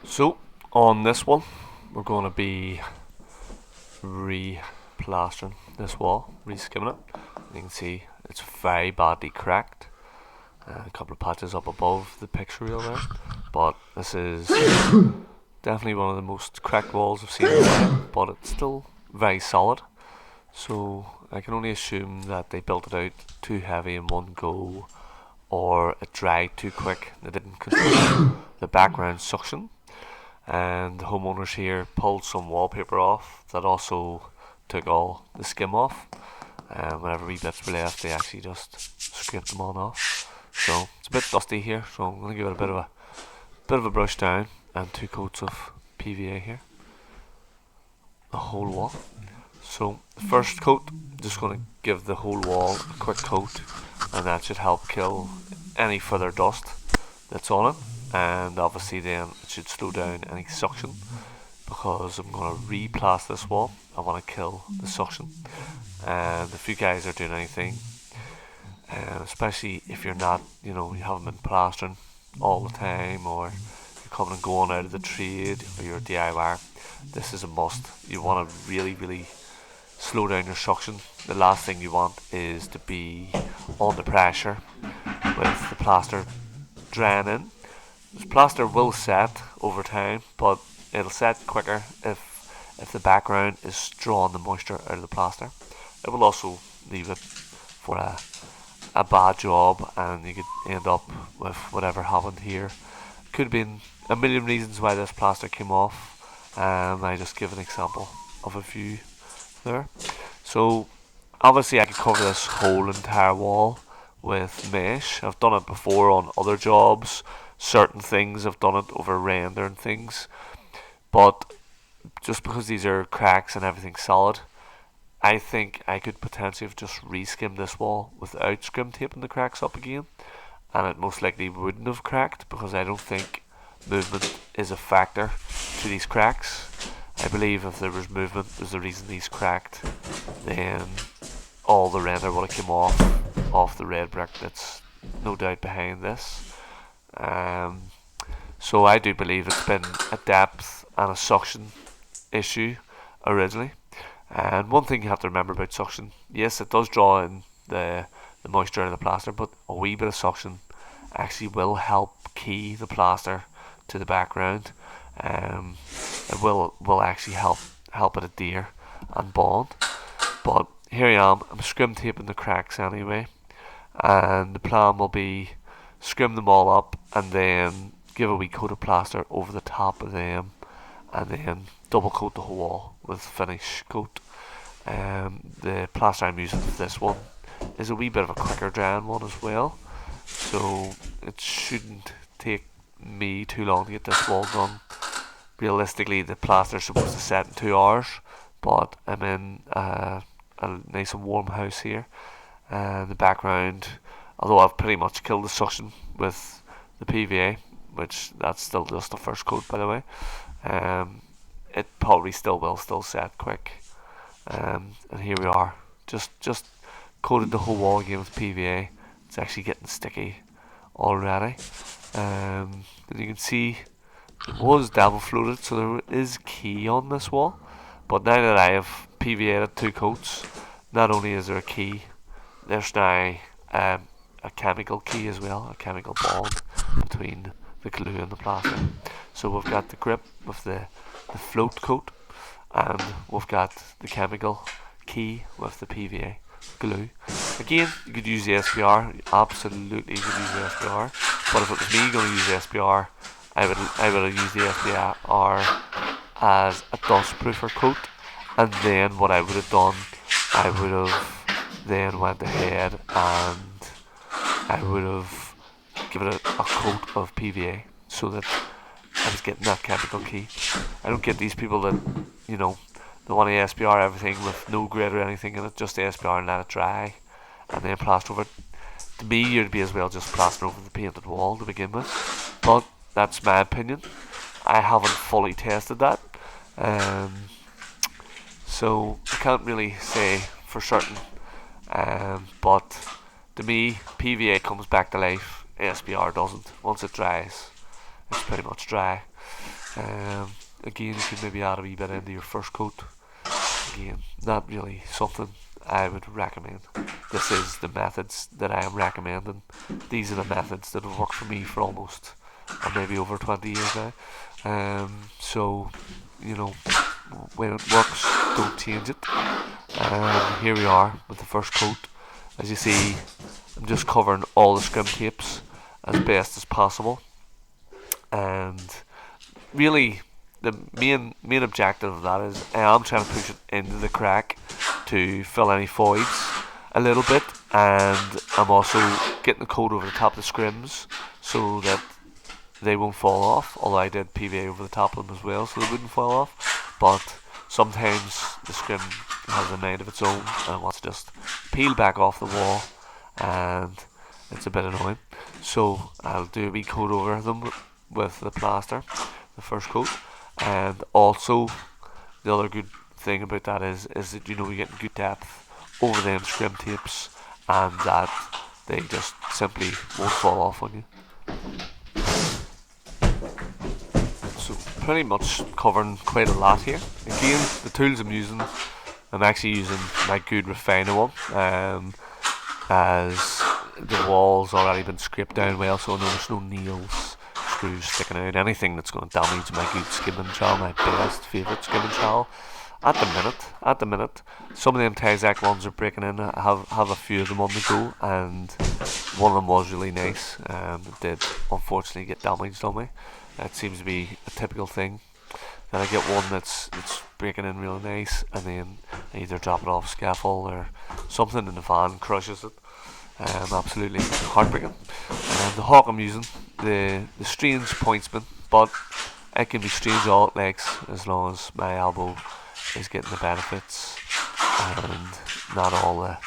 So on this one, we're going to be replastering this wall, reskimming it. You can see it's very badly cracked. A couple of patches up above the picture reel there, but this is definitely one of the most cracked walls I've seen in a while. But it's still very solid. So I can only assume that they built it out too heavy in one go, or it dried too quick. They didn't control the background suction, and the homeowners here pulled some wallpaper off that also took all the skim off. Whenever wee bits were left, they actually just scraped them on off. So it's a bit dusty here, so I'm going to give it a bit of a brush down and 2 coats of PVA here, the whole wall. So the first coat, just going to give the whole wall a quick coat, and that should help kill any further dust that's on it, and obviously then it should slow down any suction, because I'm going to replaster this wall. I want to kill the suction, and if you guys are doing anything, especially if you're not, you haven't been plastering all the time, or you're coming and going out of the trade, or you're a DIY, this is a must. You want to really slow down your suction. The last thing you want is to be under pressure with the plaster drying in. This plaster will set over time, but it'll set quicker if the background is drawing the moisture out of the plaster. It will also leave it for a bad job, and you could end up with whatever happened here. Could have been a million reasons why this plaster came off. I just give an example of a few there. So obviously I could cover this whole entire wall with mesh. I've done it before on other jobs. Certain things I've done it over render and things, but just because these are cracks and everything's solid, I think I could potentially have just re-skimmed this wall without scrim taping the cracks up again, and it most likely wouldn't have cracked, because I don't think movement is a factor to these cracks. I believe if there was movement was the reason these cracked, then all the render would have come off the red brick that's no doubt behind this. So I do believe it's been a depth and a suction issue originally. And one thing you have to remember about suction, yes, it does draw in the moisture out of the plaster, but a wee bit of suction actually will help key the plaster to the background. It will actually help it adhere and bond. But here I am, I'm scrim taping the cracks anyway, and the plan will be scrim them all up and then give a wee coat of plaster over the top of them, and then double coat the whole wall with finish coat. The plaster I'm using for this one is a wee bit of a quicker drying one as well, so it shouldn't take me too long to get this wall done. Realistically, the plaster is supposed to set in 2 hours, but I'm in a nice and warm house here, and the background, although I've pretty much killed the suction with the PVA, which that's still just the first coat by the way, it probably still will set quick. And here we are, just coated the whole wall again with PVA. It's actually getting sticky already. And you can see it was double floated, so there is key on this wall. But now that I have PVA'd 2 coats, not only is there a key, there's now a chemical key as well, a chemical bond between the glue and the plaster. So we've got the grip with the float coat, and we've got the chemical key with the PVA glue. Again, you could use the SPR, absolutely you could use the SPR, but if it was me going to use the SPR, I would have used the SPR as a dust proofer coat, and then what I would have done, I would have then went ahead and I would have given it a coat of PVA, so that I was getting that chemical key. I don't get these people that, they want to SPR everything with no grit or anything in it, just SPR and let it dry, and then plaster over it. To me, you'd be as well just plaster over the painted wall to begin with, but that's my opinion. I haven't fully tested that, so I can't really say for certain, but to me, PVA comes back to life, SPR doesn't. Once it dries, it's pretty much dry. Again, you could maybe add a wee bit into your first coat. Again, not really something I would recommend. This is the methods that I am recommending. These are the methods that have worked for me for almost, or maybe over 20 years now. So, you know, when it works, don't change it. Here we are with the first coat. As you see, I'm just covering all the scrim tapes as best as possible. And really, the main objective of that is I'm trying to push it into the crack to fill any voids a little bit, and I'm also getting the coat over the top of the scrims so that they won't fall off, although I did PVA over the top of them as well so they wouldn't fall off. But sometimes the scrim has a mind of its own and it wants to just peel back off the wall, and it's a bit annoying. So I'll do a wee coat over them with the plaster, the first coat. And also the other good thing about that is that you're getting good depth over them scrim tapes, and that they just simply won't fall off on you. So pretty much covering quite a lot here. Again, the tools I'm actually using my good refiner one, as the wall's already been scraped down well, so I know there's no nails, screws sticking out, anything that's going to damage my good skimming trowel, my best favourite skimming trowel. At the minute, some of them Tyzac ones are breaking in. I have a few of them on the go, and one of them was really nice. It did unfortunately get damaged on me. That seems to be a typical thing. Then I get one that's breaking in real nice, and then I either drop it off scaffold or something in the van crushes it. Absolutely heartbreaking. The hawk I'm using, the strange pointsman, but it can be strange all it likes as long as my elbow is getting the benefits and not all the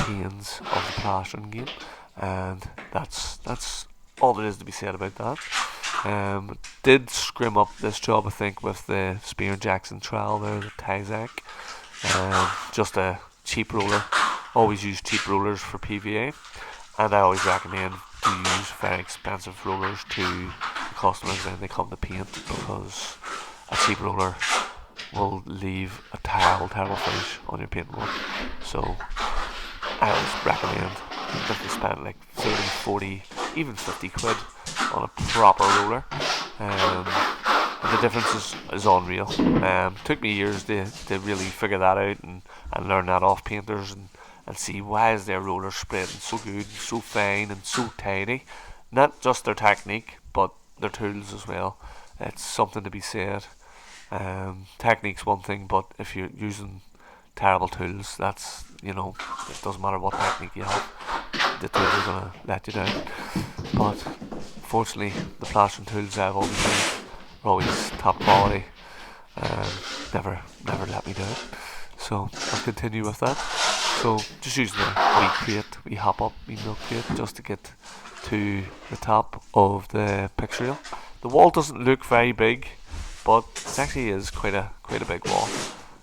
pains of the plastering game. And that's all there is to be said about that. Did scrim up this job, I think, with the Spear Jackson trowel there, the Tyzac. Just a cheap roller. Always use cheap rollers for PVA, and I always recommend to use very expensive rollers to customers when they come to paint, because a cheap roller will leave a terrible finish on your paintwork. So I always recommend if you spend like 30, 40, even 50 quid on a proper roller. The difference is unreal. Took me years to really figure that out and learn that off painters and see why is their roller spreading so good, so fine and so tidy. Not just their technique, but their tools as well. It's something to be said. Technique's one thing, but if you're using terrible tools, that's, it doesn't matter what technique you have, the tools are going to let you down. But fortunately, the plastering tools I've always used are always top quality, never let me down. So I'll continue with that. So just using a wee hop up, wee milk crate, just to get to the top of the picture reel. The wall doesn't look very big, but it actually is quite a big wall.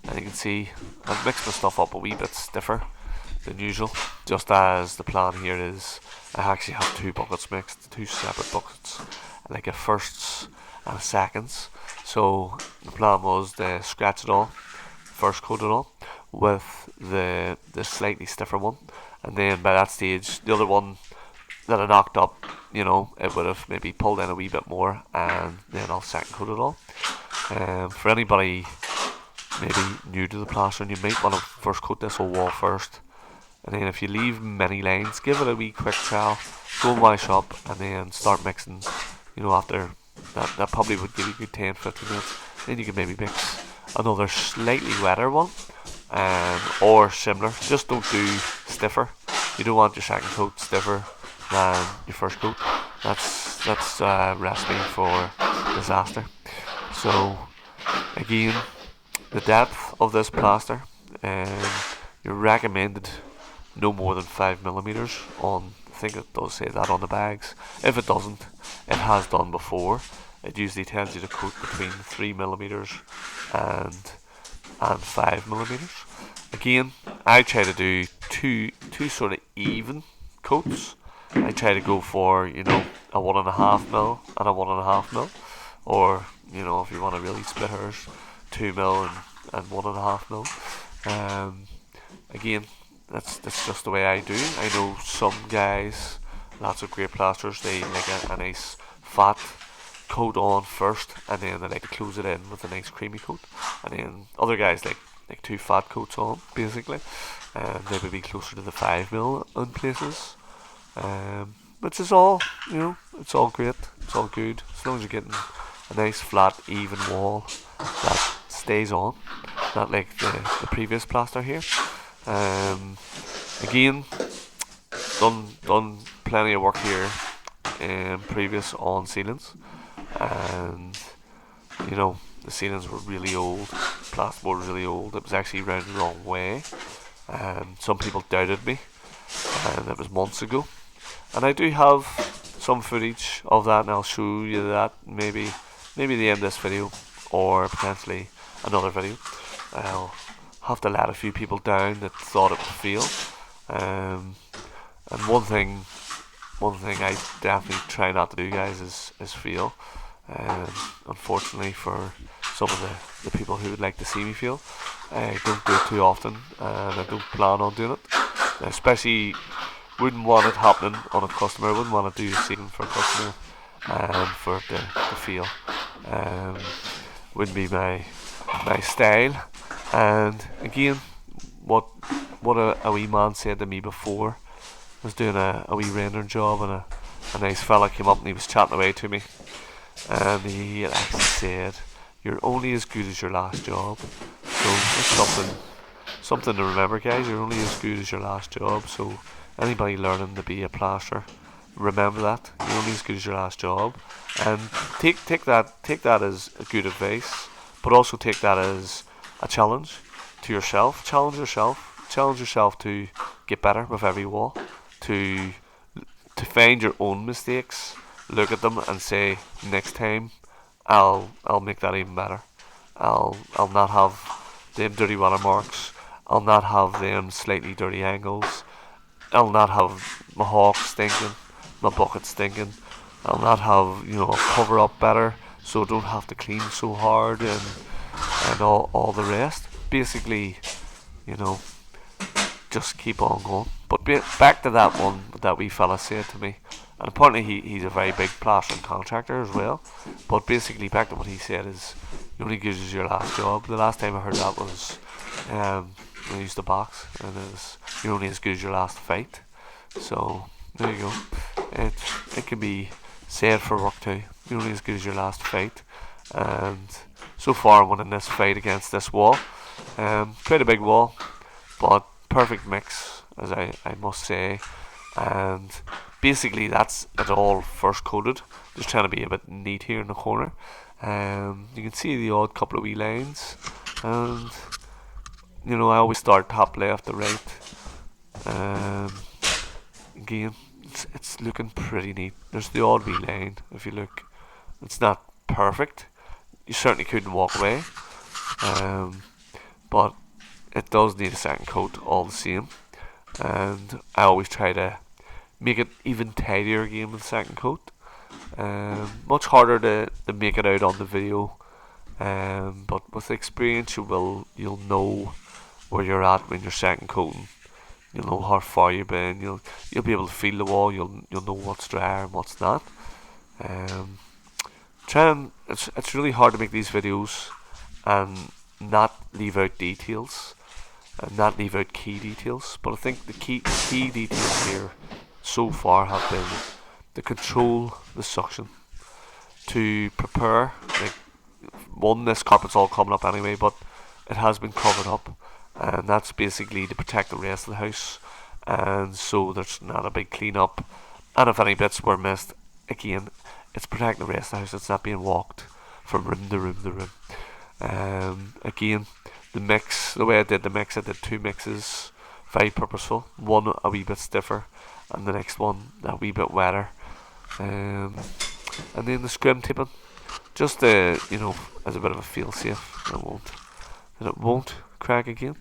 And you can see I've mixed my stuff up a wee bit stiffer than usual, just as the plan here is I actually have two buckets mixed, two separate buckets, like a firsts and a seconds. So the plan was to scratch it all, first coat it all, with the slightly stiffer one, and then by that stage the other one that I knocked up, it would have maybe pulled in a wee bit more, and then I'll second coat it all. For anybody maybe new to the plastering, you might want to first coat this whole wall first, and then if you leave many lines, give it a wee quick trowel, go and wash up, and then start mixing. After that probably would give you a good 10-15 minutes. Then you can maybe mix another slightly wetter one, or similar. Just don't do stiffer. You don't want your second coat stiffer than your first coat. That's a recipe for disaster. So again, the depth of this plaster, you're recommended no more than 5mm on. I think it does say that on the bags. If it doesn't, it has done before. It usually tells you to coat between 3mm and 5mm. Again, I try to do two sort of even coats. I try to go for a 1.5mm and a 1.5mm, or you know, if you want to really split hairs, 2 mil and 1.5 mil. Again, that's just the way I do. I know some guys, lots of great plasters, they like a nice fat coat on first, and then they like to close it in with a nice creamy coat, and then other guys like 2 fat coats on basically, and they would be closer to the 5 mil in places. Which is all, you know, it's all great, it's all good as long as you're getting a nice flat even wall that stays on, not like the previous plaster here. Again, done plenty of work here in previous on ceilings, and you know, the ceilings were really old, plasterboard was really old. It was actually round the wrong way, and some people doubted me, and it was months ago. And I do have some footage of that, and I'll show you that maybe at the end of this video, or potentially another video. I'll have to let a few people down that thought it would fail. And one thing I definitely try not to do, guys, is fail. Unfortunately, for some of the people who would like to see me fail, I don't do it too often, and I don't plan on doing it. Especially, wouldn't want it happening on a customer. Wouldn't want to do a scene for a customer and for it to fail. Wouldn't be my style. And again, what a wee man said to me before, I was doing a wee rendering job, and a nice fella came up and he was chatting away to me, and he actually said, "You're only as good as your last job." So it's something to remember, guys. You're only as good as your last job. So anybody learning to be a plasterer, remember that you're only as good as your last job, and take that as a good advice, but also take that as a challenge to yourself. Challenge yourself to get better with every wall, to find your own mistakes, look at them and say, next time I'll make that even better. I'll not have them dirty watermarks, I'll not have them slightly dirty angles, I'll not have my hawk stinking, my bucket stinking, I'll not have, you know, a cover up better so I don't have to clean so hard, and all the rest. Basically, you know, just keep on going. But back to that one that wee fella said to me, and apparently he's a very big plastering contractor as well. But basically, back to what he said is, you only good as your last job. The last time I heard that was when I used to box, and it was, you're only as good as your last fight. So there you go. It can be said for work too. You're only as good as your last fight. And so far, I'm winning this fight against this wall. Quite a big wall, but perfect mix, as I must say. And basically, that's it all first coated. Just trying to be a bit neat here in the corner. You can see the odd couple of wee lines, and you know, I always start top left to right. Again, it's looking pretty neat. There's the odd wee line. If you look, it's not perfect. You certainly couldn't walk away, but it does need a second coat all the same. And I always try to make it even tidier again with the second coat. Much harder to make it out on the video, but with experience you'll know where you're at when you're second coating. You'll know how far you've been. You'll be able to feel the wall. You'll know what's dry and what's not. It's really hard to make these videos and not leave out details and not leave out key details. But I think the key details here so far have been to control the suction, to prepare. Like, this carpet's all coming up anyway, but it has been covered up, and that's basically to protect the rest of the house, and so there's not a big clean up. And if any bits were missed, again, it's protecting the rest of the house. It's not being walked from room to room to room. Again, the mix, the way I did the mix, I did 2 mixes, very purposeful. One a wee bit stiffer, and the next one a wee bit wetter. And then the scrim tipping, just you know, as a bit of a feel safe. It won't crack again.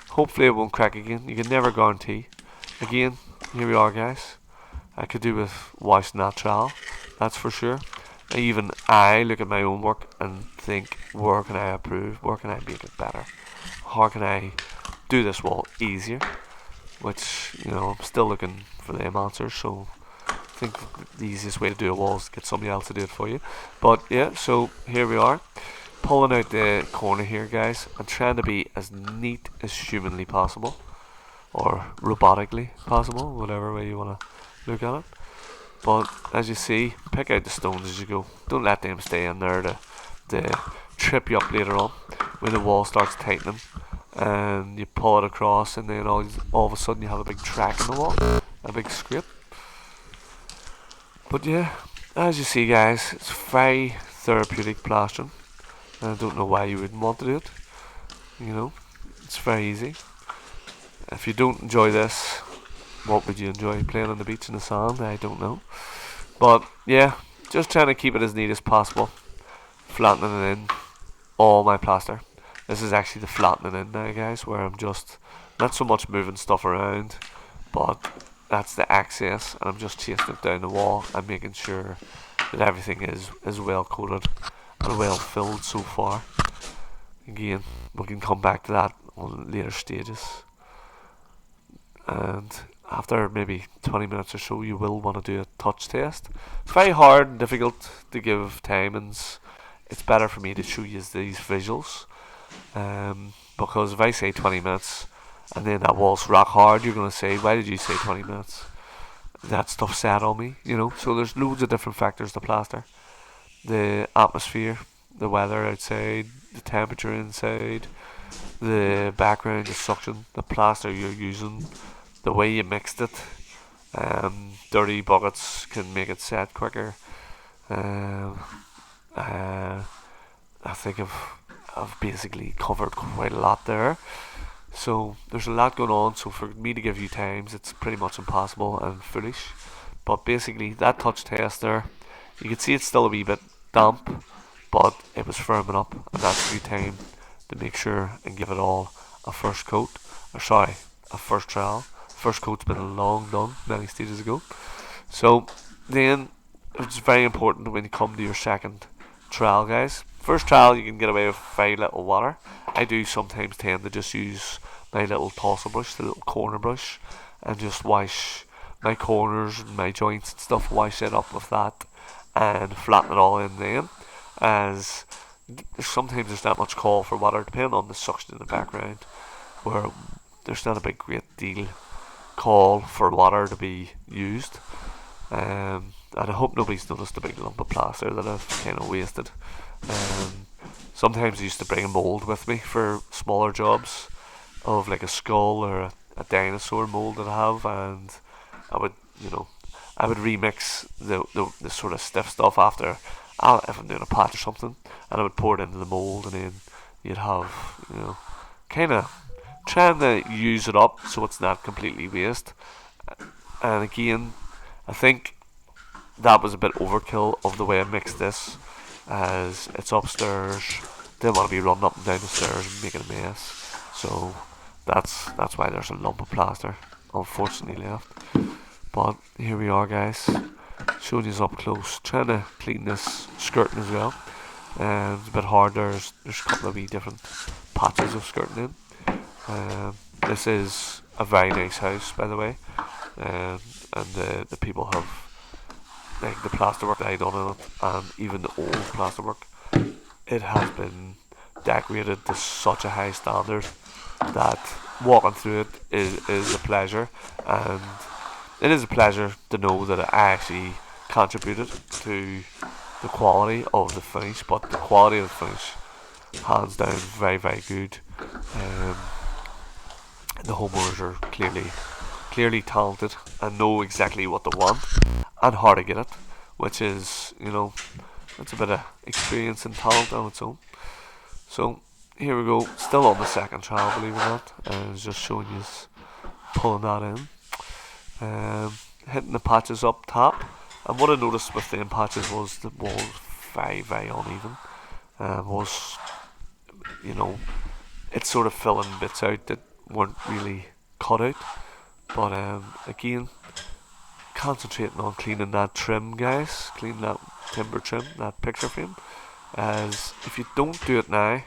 Hopefully it won't crack again. You can never guarantee. Again, here we are, guys. I could do with washing that trowel, that's for sure. Even I look at my own work and think, where can I improve? Where can I make it better? How can I do this wall easier? Which, I'm still looking for them answers, so I think the easiest way to do a wall is to get somebody else to do it for you. But yeah, so here we are, pulling out the corner here, guys, and trying to be as neat as humanly possible, or robotically possible, whatever way you want to look at it. But as you see, pick out the stones as you go. Don't let them stay in there to trip you up later on when the wall starts tightening and you pull it across, and then all of a sudden you have a big track in the wall, a big scrape. But yeah, as you see, guys, it's very therapeutic plastering. I don't know why you wouldn't want to do it. It's very easy. If you don't enjoy this, what would you enjoy? Playing on the beach in the sand? I don't know. But yeah, just trying to keep it as neat as possible. Flattening it in all my plaster. This is actually the flattening in now, guys, where I'm just not so much moving stuff around, but that's the access, and I'm just chasing it down the wall and making sure that everything is well coated and well filled so far. Again, we can come back to that on later stages. And after maybe 20 minutes or so, you will want to do a touch test. It's very hard and difficult to give timings. It's better for me to show you these visuals, because if I say 20 minutes and then that wall's rock hard, you're going to say, why did you say 20 minutes? That stuff sat on me, So there's loads of different factors to plaster. The atmosphere, the weather outside, the temperature inside, the background, the suction, the plaster you're using, the way you mixed it. Dirty buckets can make it set quicker. I think I've basically covered quite a lot there. So there's a lot going on. So for me to give you times, it's pretty much impossible and foolish. But basically, that touch test there, you can see it's still a wee bit damp, but it was firming up, and that's your time to make sure and give it all a first coat. A first trowel. First coat's been long done, many stages ago. So then it's very important when you come to your second trowel, guys. First trowel you can get away with very little water. I do sometimes tend to just use my little tosser brush, the little corner brush, and just wash my corners and my joints and stuff, wash it up with that and flatten it all in then. As sometimes there's not much call for water, depending on the suction in the background, where there's not a big great deal call for water to be used. And I hope nobody's noticed the big lump of plaster that I've kind of wasted. Sometimes I used to bring a mould with me for smaller jobs of like a skull or a dinosaur mould that I have, and I would remix the sort of stiff stuff after, if I'm doing a patch or something, and I would pour it into the mould, and then you'd have, kind of trying to use it up so it's not completely waste. And again, I think that was a bit overkill of the way I mixed this, as it's upstairs. Didn't want to be running up and down the stairs and making a mess. So that's why there's a lump of plaster, unfortunately, left. But here we are, guys, showing you up close, trying to clean this skirting as well. And it's a bit hard. There's a couple of wee different patches of skirting in. This is a very nice house, by the way, and the people have, like, the plasterwork that I done in it, and even the old plasterwork, it has been decorated to such a high standard that walking through it is a pleasure, and it is a pleasure to know that I actually contributed to the quality of the finish. But the quality of the finish, hands down, very, very good. The homeowners are clearly talented and know exactly what they want and how to get it, which is, it's a bit of experience and talent on its own. So here we go, still on the second trial, believe it or not, and it's just showing you pulling that in, hitting the patches up top. And what I noticed with the patches was the wall was very, very uneven. It's sort of filling bits out that weren't really cut out. But again, concentrating on cleaning that trim, guys. Clean that timber trim, that picture frame, as if you don't do it now,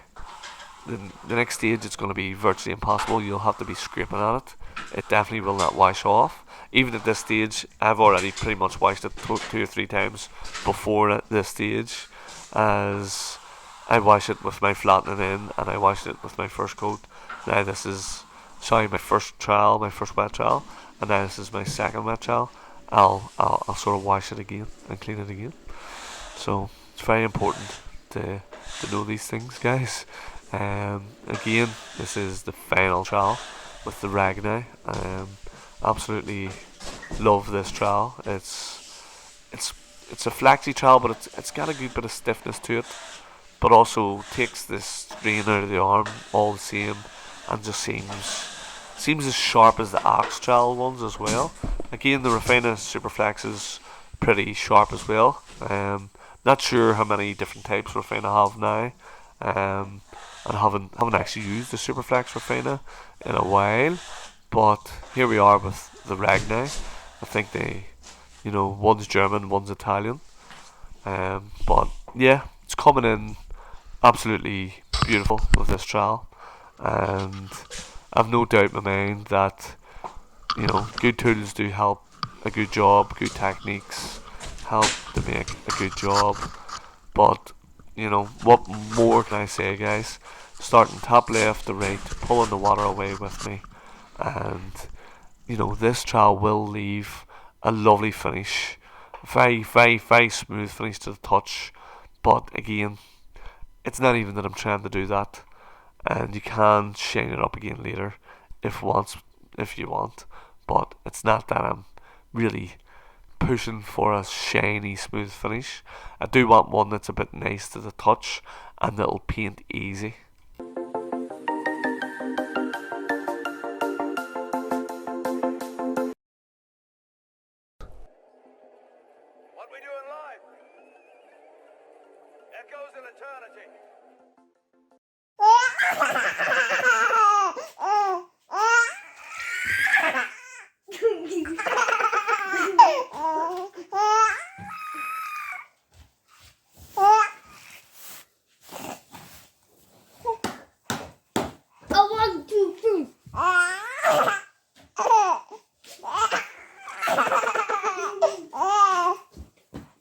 then the next stage it's going to be virtually impossible. You'll have to be scraping at it. It definitely will not wash off. Even at this stage, I've already pretty much washed it 2 or 3 times before this stage, as I wash it with my flattening in, and I wash it with my first coat. Now this is, sorry, my first trowel, my first wet trowel, and now this is my second wet trowel. I'll sort of wash it again and clean it again. So it's very important to know these things, guys. Again, this is the final trowel with the rag now. Absolutely love this trowel. It's a flaxy trowel, but it's got a good bit of stiffness to it, but also takes this strain out of the arm all the same, and just seems as sharp as the Axe trowel ones as well. Again, the Refina Superflex is pretty sharp as well. Not sure how many different types Refina have now. And haven't actually used the Superflex Refina in a while. But here we are with the rag now. I think one's German, one's Italian. But yeah, it's coming in absolutely beautiful with this trowel, and I've no doubt in my mind that good tools do help a good job, good techniques help to make a good job. But what more can I say, guys? Starting top left to right, pulling the water away with me, and this trowel will leave a lovely finish, very, very, very smooth finish to the touch. But again, it's not even that I'm trying to do that, and you can shine it up again later if you want. But it's not that I'm really pushing for a shiny, smooth finish. I do want one that's a bit nice to the touch and that'll paint easy. What we doing live? Echoes in eternity.